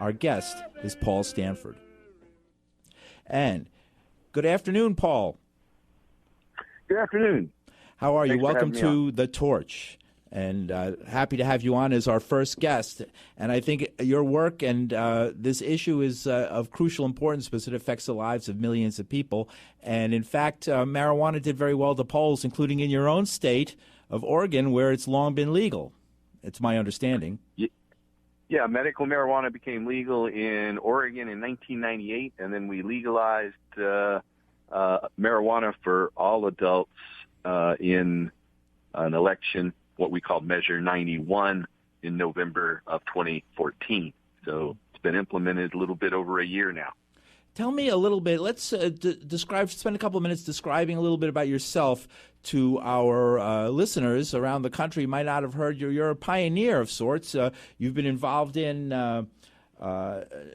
Our guest is Paul Stanford. And good afternoon, Paul. Good afternoon. How are you? Thanks for Welcome having me to The Torch. And happy to have you on as our first guest. And I think your work and this issue is of crucial importance because it affects the lives of millions of people. And in fact, marijuana did very well at the polls, including in your own state of Oregon, where it's long been legal. It's my understanding. Yeah, medical marijuana became legal in Oregon in 1998, and then we legalized marijuana for all adults in an election, what we call Measure 91, in November of 2014. So it's been implemented a little bit over a year now. Tell me a little bit. Let's spend a couple of minutes describing a little bit about yourself to our listeners around the country. Might not have heard you're a pioneer of sorts. You've been involved in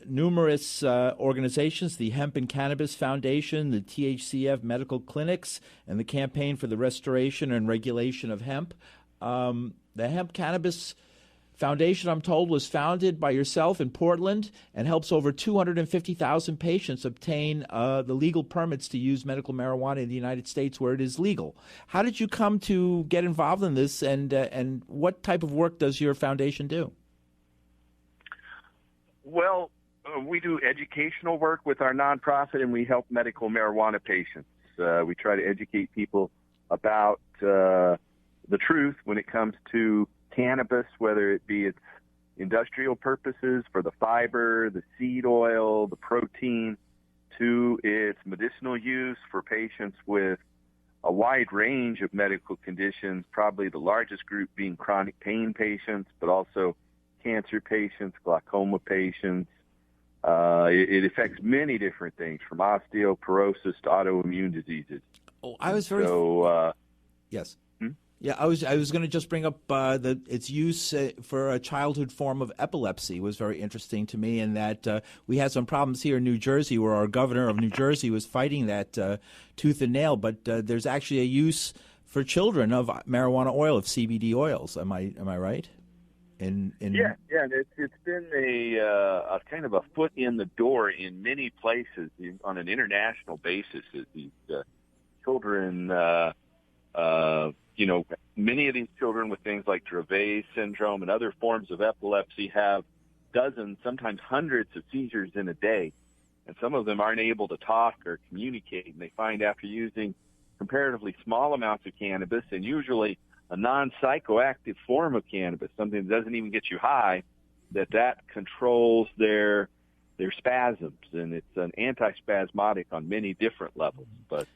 numerous organizations, the Hemp and Cannabis Foundation, the THCF medical clinics, and the Campaign for the Restoration and Regulation of Hemp. The Hemp Cannabis Foundation, I'm told, was founded by yourself in Portland and helps over 250,000 patients obtain the legal permits to use medical marijuana in the United States where it is legal. How did you come to get involved in this, and what type of work does your foundation do? Well, we do educational work with our nonprofit, and we help medical marijuana patients. We try to educate people about the truth when it comes to cannabis, whether it be its industrial purposes for the fiber, the seed oil, the protein, to its medicinal use for patients with a wide range of medical conditions, probably the largest group being chronic pain patients, but also cancer patients, glaucoma patients. It affects many different things, from osteoporosis to autoimmune diseases. Oh, I was very... yes. Yeah, I was going to just bring up its use for a childhood form of epilepsy was very interesting to me, and that we had some problems here in New Jersey where our governor of New Jersey was fighting that tooth and nail, but there's actually a use for children of marijuana oil, of CBD oils. Am I right? Yeah, and it's been a kind of a foot in the door in many places on an international basis. These children, many of these children with things like Dravet syndrome and other forms of epilepsy have dozens, sometimes hundreds of seizures in a day, and some of them aren't able to talk or communicate. And they find after using comparatively small amounts of cannabis, and usually a non-psychoactive form of cannabis, something that doesn't even get you high, that controls their spasms, and it's an antispasmodic on many different levels. But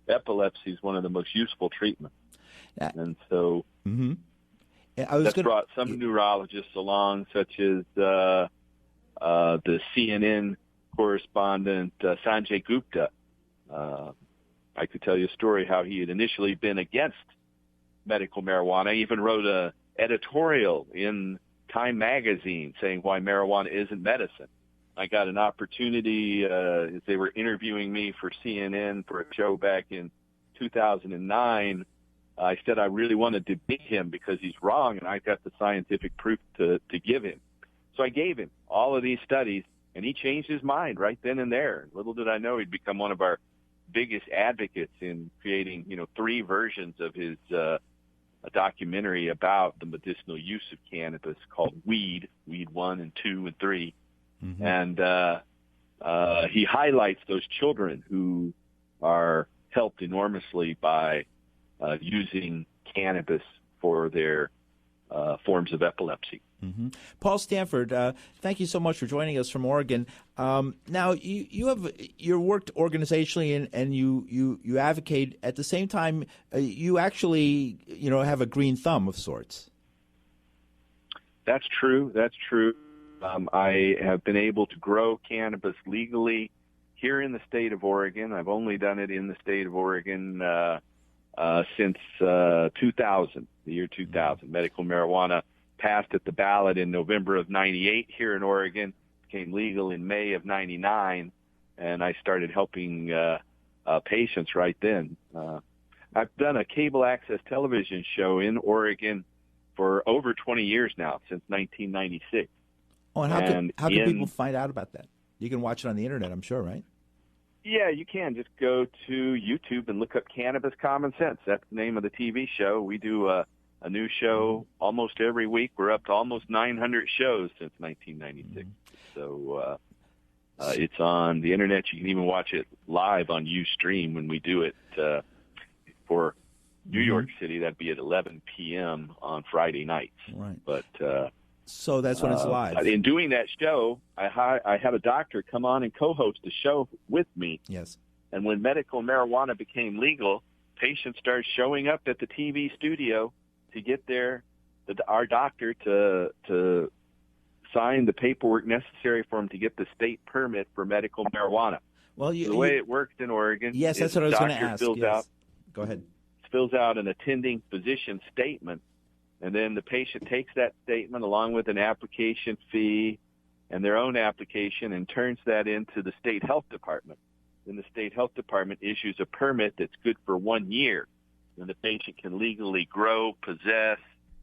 epilepsy is one of the most useful treatments. And so that's brought some neurologists along, such as the CNN correspondent Sanjay Gupta. I could tell you a story how he had initially been against medical marijuana. He even wrote an editorial in Time magazine saying why marijuana isn't medicine. I got an opportunity as they were interviewing me for CNN for a show back in 2009. I said I really want to debate him because he's wrong, and I got the scientific proof to give him. So I gave him all of these studies, and he changed his mind right then and there. Little did I know he'd become one of our biggest advocates in creating, 3 versions of his a documentary about the medicinal use of cannabis called Weed 1 and 2 and 3. Mm-hmm. And he highlights those children who are helped enormously by using cannabis for their forms of epilepsy. Mm-hmm. Paul Stanford, thank you so much for joining us from Oregon. Now, you're worked organizationally and you advocate. At the same time, you actually have a green thumb of sorts. That's true. I have been able to grow cannabis legally here in the state of Oregon. I've only done it in the state of Oregon since 2000, the year 2000. Medical marijuana passed at the ballot in November of 98 here in Oregon, became legal in May of 99, and I started helping patients right then. I've done a cable access television show in Oregon for over 20 years now, since 1996. Oh, and And how can people find out about that? You can watch it on the internet, I'm sure, right? Yeah, you can. Just go to YouTube and look up Cannabis Common Sense. That's the name of the TV show. We do a new show almost every week. We're up to almost 900 shows since 1996. So it's on the internet. You can even watch it live on Ustream when we do it for New York City. That'd be at 11 p.m. on Friday nights. Right. But so that's when it's live. in doing that show, I had a doctor come on and co-host the show with me. Yes. And when medical marijuana became legal, patients started showing up at the TV studio to get our doctor to sign the paperwork necessary for him to get the state permit for medical marijuana. Well, the way it works in Oregon, yes, that's what I was going to ask. Go ahead. Fills out an attending physician statement, and then the patient takes that statement along with an application fee and their own application and turns that into the state health department. Then the state health department issues a permit that's good for 1 year. Then the patient can legally grow, possess,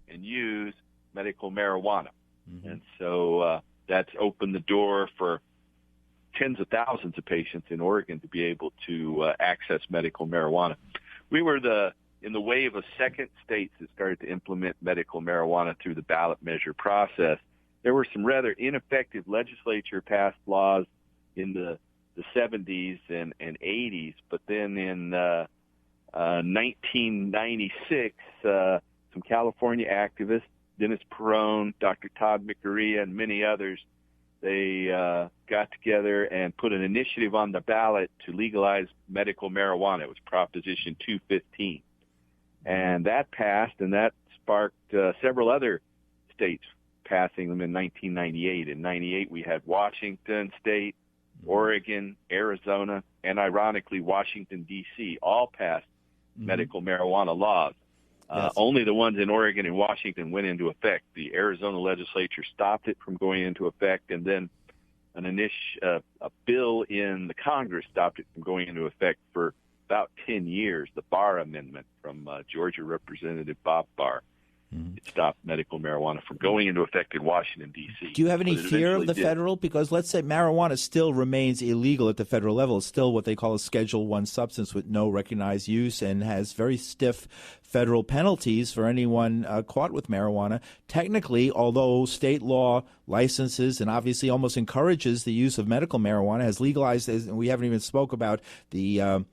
and use medical marijuana. And so that's opened the door for tens of thousands of patients in Oregon to be able to access medical marijuana. We were in the wave of second states that started to implement medical marijuana through the ballot measure process. There were some rather ineffective legislature-passed laws in the 70s and 80s, but then in 1996, some California activists, Dennis Perone, Dr. Todd McGarria, and many others, they got together and put an initiative on the ballot to legalize medical marijuana. It was Proposition 215. And that passed, and that sparked several other states passing them in 1998. In 98, we had Washington State, Oregon, Arizona, and ironically, Washington, D.C. all passed medical marijuana laws. Yes. Only the ones in Oregon and Washington went into effect. The Arizona legislature stopped it from going into effect, and then a bill in the Congress stopped it from going into effect for about 10 years, the Barr Amendment from Georgia Representative Bob Barr. It stopped medical marijuana from going into effect in Washington, D.C. Do you have any fear of the federal? Because let's say marijuana still remains illegal at the federal level. It's still what they call a Schedule I substance with no recognized use and has very stiff federal penalties for anyone caught with marijuana. Technically, although state law licenses and obviously almost encourages the use of medical marijuana, has legalized, and we haven't even spoke about the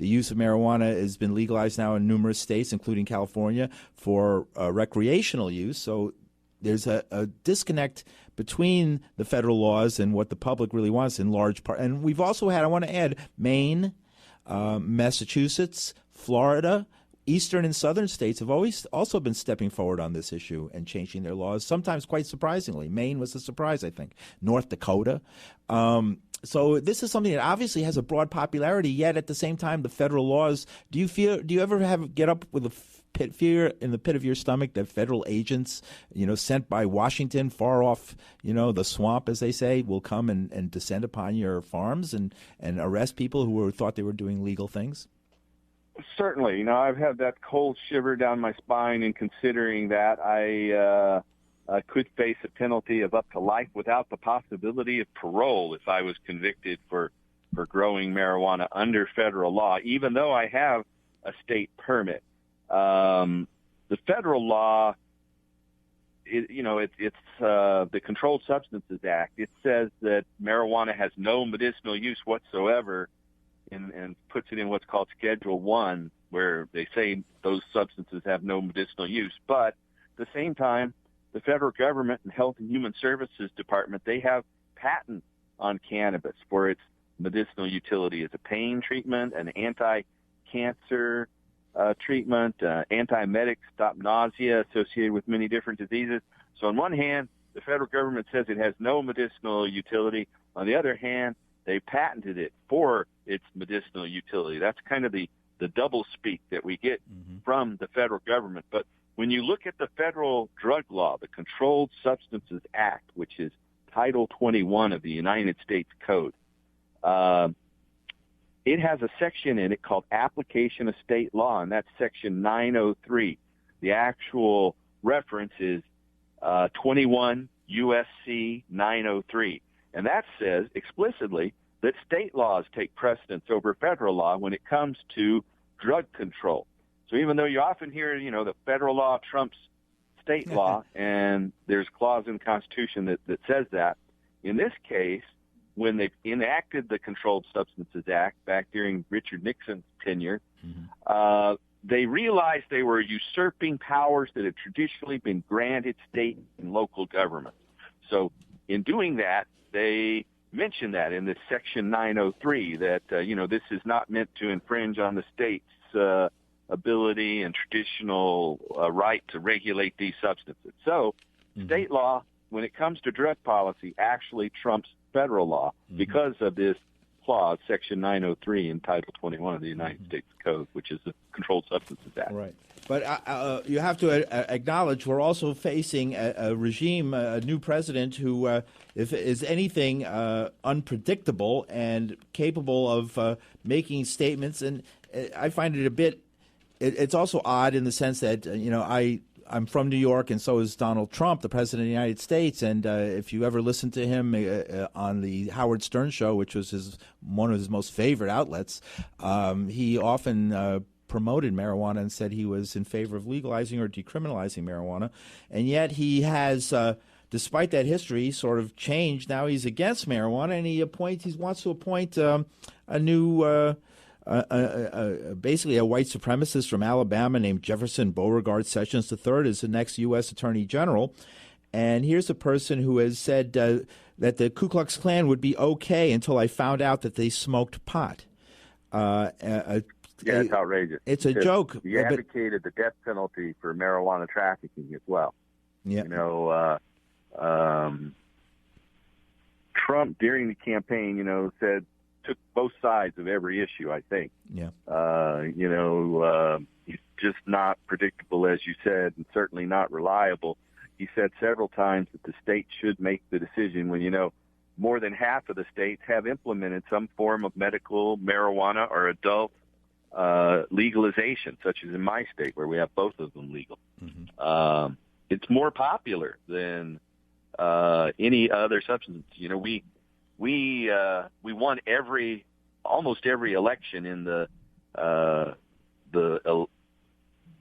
use of marijuana has been legalized now in numerous states, including California, for recreational use. So there's a disconnect between the federal laws and what the public really wants in large part. And we've also had, I want to add, Maine, Massachusetts, Florida, eastern and southern states have always also been stepping forward on this issue and changing their laws, sometimes quite surprisingly. Maine was a surprise, I think. North Dakota. So this is something that obviously has a broad popularity, yet at the same time, the federal laws, do you ever get up with a fear in the pit of your stomach that federal agents, sent by Washington far off, the swamp, as they say, will come and descend upon your farms and arrest people who thought they were doing legal things? Certainly. I've had that cold shiver down my spine in considering that. I could face a penalty of up to life without the possibility of parole if I was convicted for growing marijuana under federal law, even though I have a state permit. The federal law, it's the Controlled Substances Act. It says that marijuana has no medicinal use whatsoever, and puts it in what's called Schedule I, where they say those substances have no medicinal use. But at the same time, the federal government and Health and Human Services Department, they have patents on cannabis for its medicinal utility as a pain treatment, an anti-cancer treatment, antiemetic, stop nausea associated with many different diseases. So on one hand, the federal government says it has no medicinal utility. On the other hand, they patented it for its medicinal utility. That's kind of the double speak that we get from the federal government. But when you look at the federal drug law, the Controlled Substances Act, which is Title 21 of the United States Code, it has a section in it called Application of State Law, and that's Section 903. The actual reference is 21 USC 903. And that says explicitly that state laws take precedence over federal law when it comes to drug control. So even though you often hear, the federal law trumps state law, and there's a clause in the Constitution that says that, in this case, when they enacted the Controlled Substances Act back during Richard Nixon's tenure, they realized they were usurping powers that had traditionally been granted state and local governments. So in doing that, they mentioned that in this Section 903 that, this is not meant to infringe on the state's ability and traditional right to regulate these substances. So state law, when it comes to drug policy, actually trumps federal law because of this clause, Section 903 in Title 21 of the United States Code, which is the Controlled Substances Act. Right. But you have to acknowledge we're also facing a regime, a new president who if is anything unpredictable and capable of making statements. And I find it a bit, it's also odd in the sense that, I'm from New York, and so is Donald Trump, the president of the United States. And if you ever listen to him on the Howard Stern show, which was one of his most favorite outlets, he often promoted marijuana and said he was in favor of legalizing or decriminalizing marijuana. And yet he has, despite that history, sort of changed. Now he's against marijuana, and he wants to appoint a new basically a white supremacist from Alabama named Jefferson Beauregard Sessions III is the next U.S. Attorney General. And here's a person who has said that the Ku Klux Klan would be okay until I found out that they smoked pot. It's outrageous. It's a joke. He advocated the death penalty for marijuana trafficking as well. Yeah. Trump, during the campaign, took both sides of every issue, I think. Yeah. He's just not predictable, as you said, and certainly not reliable. He said several times that the state should make the decision when, more than half of the states have implemented some form of medical marijuana or adult legalization, such as in my state where we have both of them legal. It's more popular than any other substance. We won almost every election in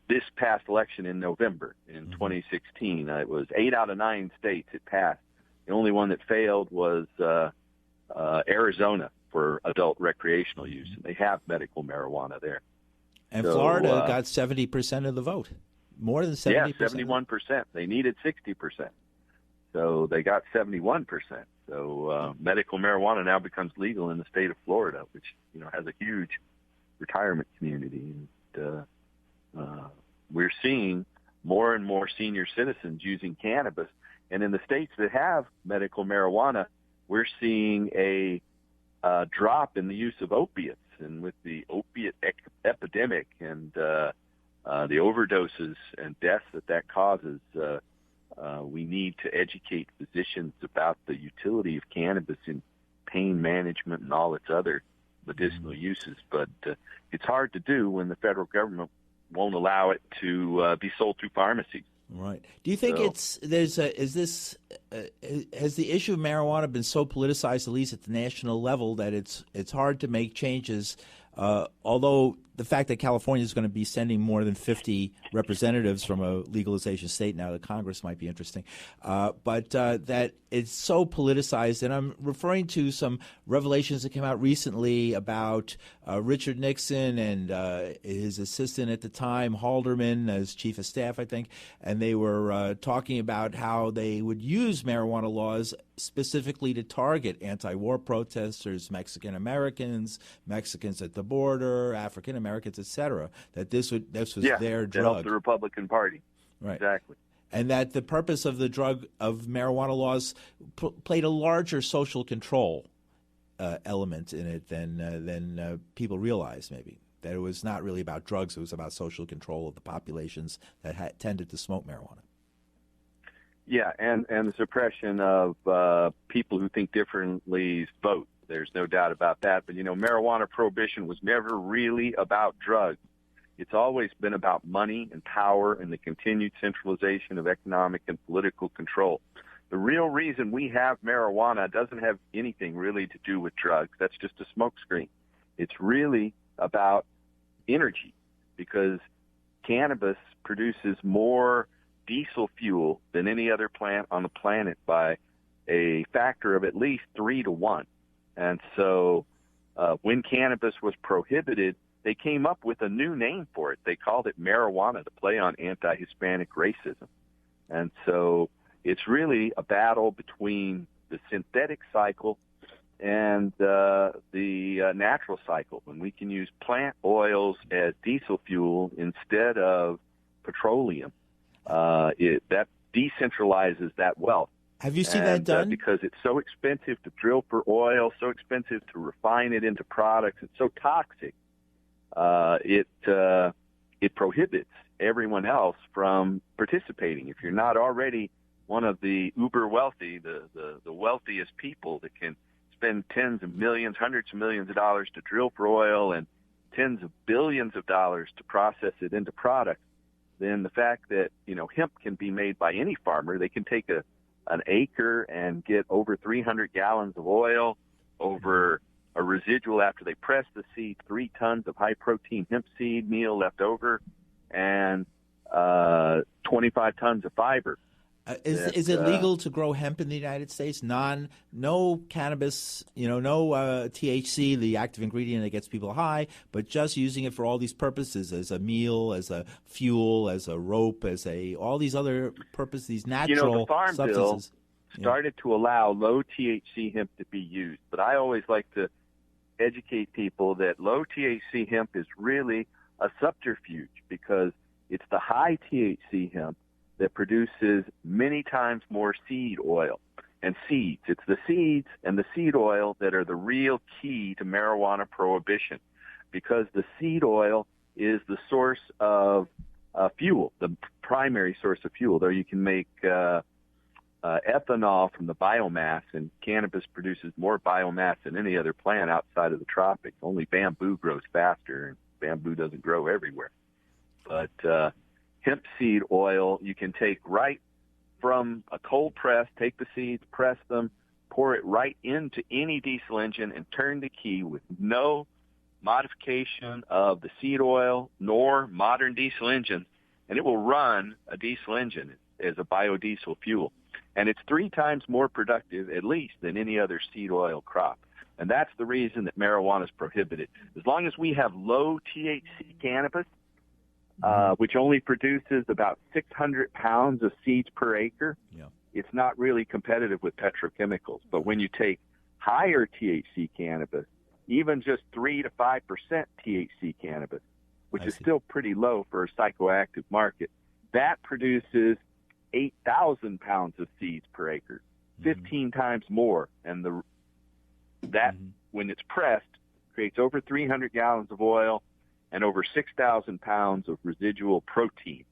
this past election in November in 2016. It was 8 out of 9 states it passed. The only one that failed was Arizona for adult recreational use, and they have medical marijuana there. And so, Florida got 70% of the vote, more than 70%. Yeah, 71%. They needed 60%, so they got 71%. So medical marijuana now becomes legal in the state of Florida, which has a huge retirement community. And we're seeing more and more senior citizens using cannabis. And in the states that have medical marijuana, we're seeing a drop in the use of opiates. And with the opiate epidemic and the overdoses and deaths that causes, we need to educate physicians about the utility of cannabis in pain management and all its other medicinal uses. But it's hard to do when the federal government won't allow it to be sold through pharmacies. Right. Do you think has the issue of marijuana been so politicized, at least at the national level, that it's hard to make changes? Although the fact that California is going to be sending more than 50 representatives from a legalization state now to Congress might be interesting, but that it's so politicized. And I'm referring to some revelations that came out recently about Richard Nixon and his assistant at the time, Halderman, as chief of staff, I think, and they were talking about how they would use marijuana laws specifically to target anti-war protesters, Mexican Americans, Mexicans at the border, African Americans, etc. That this was their drug. To help the Republican Party. Right. Exactly. And that the purpose of the marijuana laws played a larger social control element in it than people realized. Maybe that it was not really about drugs; it was about social control of the populations that tended to smoke marijuana. Yeah, and the suppression of people who think differently's vote. There's no doubt about that. But, marijuana prohibition was never really about drugs. It's always been about money and power and the continued centralization of economic and political control. the real reason we have marijuana doesn't have anything really to do with drugs. That's just a smokescreen. It's really about energy, because cannabis produces more diesel fuel than any other plant on the planet by a factor of at least 3 to 1. And so when cannabis was prohibited, they came up with a new name for it. They called it marijuana to play on anti-Hispanic racism. And so it's really a battle between the synthetic cycle and the natural cycle, when we can use plant oils as diesel fuel instead of petroleum. That decentralizes that wealth. Have you seen that done? Because it's so expensive to drill for oil, so expensive to refine it into products, it's so toxic. It prohibits everyone else from participating. If you're not already one of the uber wealthy, the wealthiest people that can spend tens of millions, hundreds of millions of dollars to drill for oil and tens of billions of dollars to process it into products, then the fact that, hemp can be made by any farmer, they can take an acre and get over 300 gallons of oil, over a residual after they press the seed, 3 tons of high-protein hemp seed meal left over, and 25 tons of fiber. Is it legal to grow hemp in the United States? No cannabis, no THC, the active ingredient that gets people high, but just using it for all these purposes, as a meal, as a fuel, as a rope, all these other purposes, these natural the Farm substances. Bill started to allow low THC hemp to be used, but I always like to educate people that low THC hemp is really a subterfuge, because it's the high THC hemp that produces many times more seed oil and seeds. It's the seeds and the seed oil that are the real key to marijuana prohibition, because the seed oil is the source of fuel, the primary source of fuel. Though you can make ethanol from the biomass, and cannabis produces more biomass than any other plant outside of the tropics. Only bamboo grows faster, and bamboo doesn't grow everywhere. But hemp seed oil you can take right from a cold press, take the seeds, press them, pour it right into any diesel engine, and turn the key with no modification of the seed oil nor modern diesel engines, and it will run a diesel engine as a biodiesel fuel. And it's 3 times more productive, at least, than any other seed oil crop. And that's the reason that marijuana is prohibited. As long as we have low THC cannabis, which only produces about 600 pounds of seeds per acre, it's not really competitive with petrochemicals. But when you take higher THC cannabis, even just 3 to 5% THC cannabis, which is still pretty low for a psychoactive market, that produces 8,000 pounds of seeds per acre, 15 times more. And when it's pressed, creates over 300 gallons of oil and over 6,000 pounds of residual protein.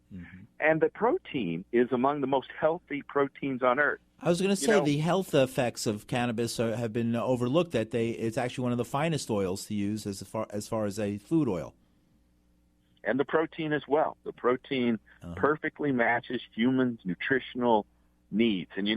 And the protein is among the most healthy proteins on earth. I was going to say the health effects of cannabis have been overlooked, that it's actually one of the finest oils to use as far as a food oil. And the protein as well. The protein perfectly matches humans' nutritional needs. And,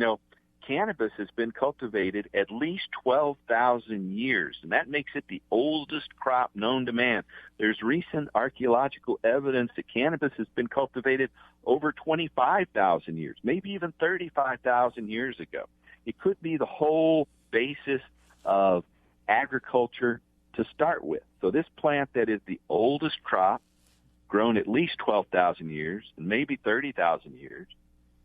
cannabis has been cultivated at least 12,000 years, and that makes it the oldest crop known to man. There's recent archaeological evidence that cannabis has been cultivated over 25,000 years, maybe even 35,000 years ago. It could be the whole basis of agriculture to start with. So this plant that is the oldest crop, grown at least 12,000 years, and maybe 30,000 years,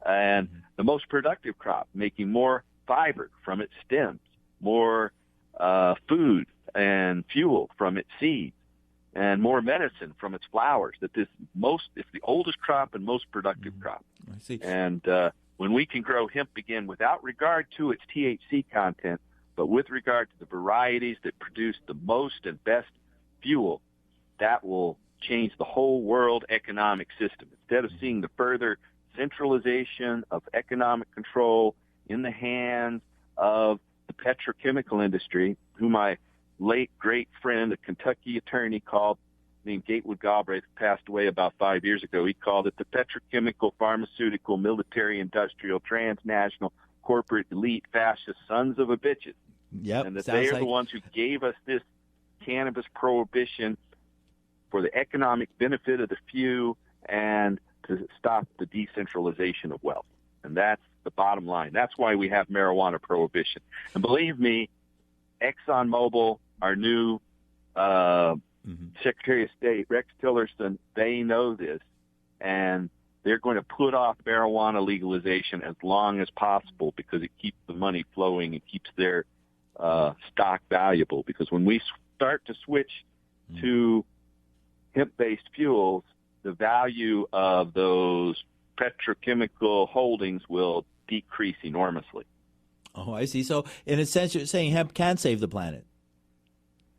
and the most productive crop, making more fiber from its stems, more food and fuel from its seeds, and more medicine from its flowers. That it's the oldest crop and most productive crop. I see. And when we can grow hemp again without regard to its THC content, but with regard to the varieties that produce the most and best fuel, that will change the whole world economic system. Instead of seeing the further centralization of economic control in the hands of the petrochemical industry, who my late great friend, a Kentucky attorney named Gatewood Galbraith, passed away about 5 years ago. He called it the petrochemical, pharmaceutical, military, industrial, transnational, corporate elite fascist sons of a bitches. Yep, and that they are like the ones who gave us this cannabis prohibition for the economic benefit of the few and to stop the decentralization of wealth. And that's the bottom line. That's why we have marijuana prohibition. And believe me, ExxonMobil, our new Secretary of State, Rex Tillerson, they know this, and they're going to put off marijuana legalization as long as possible because it keeps the money flowing and keeps their stock valuable. Because when we start to switch to hemp-based fuels, the value of those petrochemical holdings will decrease enormously. Oh, I see. So, in a sense, you're saying hemp can save the planet.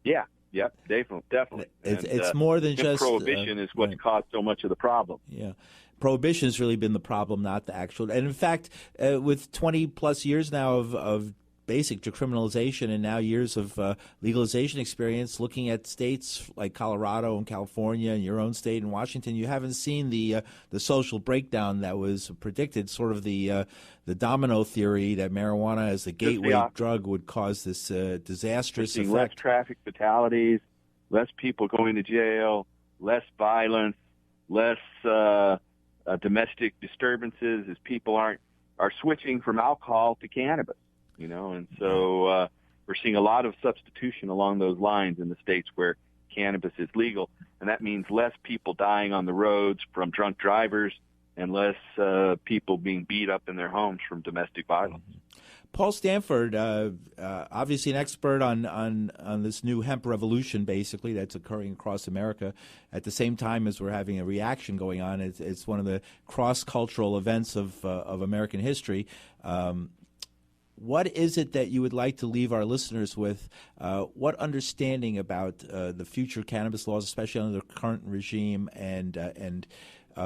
Yeah, yep, definitely. It's more than just prohibition is what's caused so much of the problem. Yeah, prohibition has really been the problem, not the actual. And in fact, with 20 plus years now of basic decriminalization and now years of legalization experience, looking at states like Colorado and California and your own state in Washington, you haven't seen the social breakdown that was predicted. Sort of the domino theory that marijuana as a gateway drug would cause this disastrous effect. Less traffic fatalities, less people going to jail, less violence, less domestic disturbances as people are switching from alcohol to cannabis. And so we're seeing a lot of substitution along those lines in the states where cannabis is legal, and that means less people dying on the roads from drunk drivers and less people being beat up in their homes from domestic violence. Paul Stanford, obviously an expert on this new hemp revolution, basically, that's occurring across America at the same time as we're having a reaction going on. It's one of the cross-cultural events of American history. What is it that you would like to leave our listeners with? What understanding about the future cannabis laws, especially under the current regime, and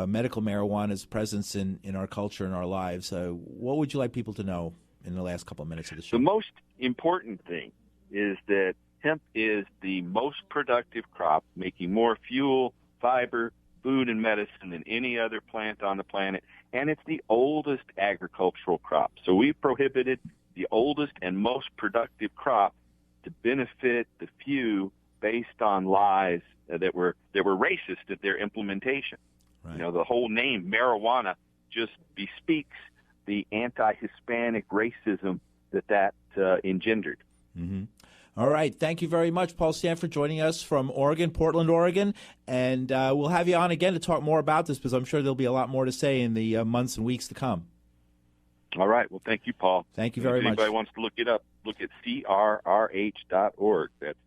medical marijuana's presence in our culture and our lives? What would you like people to know in the last couple of minutes of the show? The most important thing is that hemp is the most productive crop, making more fuel, fiber, food, and medicine than any other plant on the planet, and it's the oldest agricultural crop. So we've prohibited the oldest and most productive crop to benefit the few based on lies that were racist at their implementation. Right. The whole name marijuana just bespeaks the anti-Hispanic racism that engendered. Mm-hmm. All right. Thank you very much, Paul Stanford, joining us from Oregon, Portland, Oregon. And we'll have you on again to talk more about this because I'm sure there'll be a lot more to say in the months and weeks to come. All right. Well, thank you, Paul. Thank you very much. If anybody wants to look it up, look at crrh.org. That's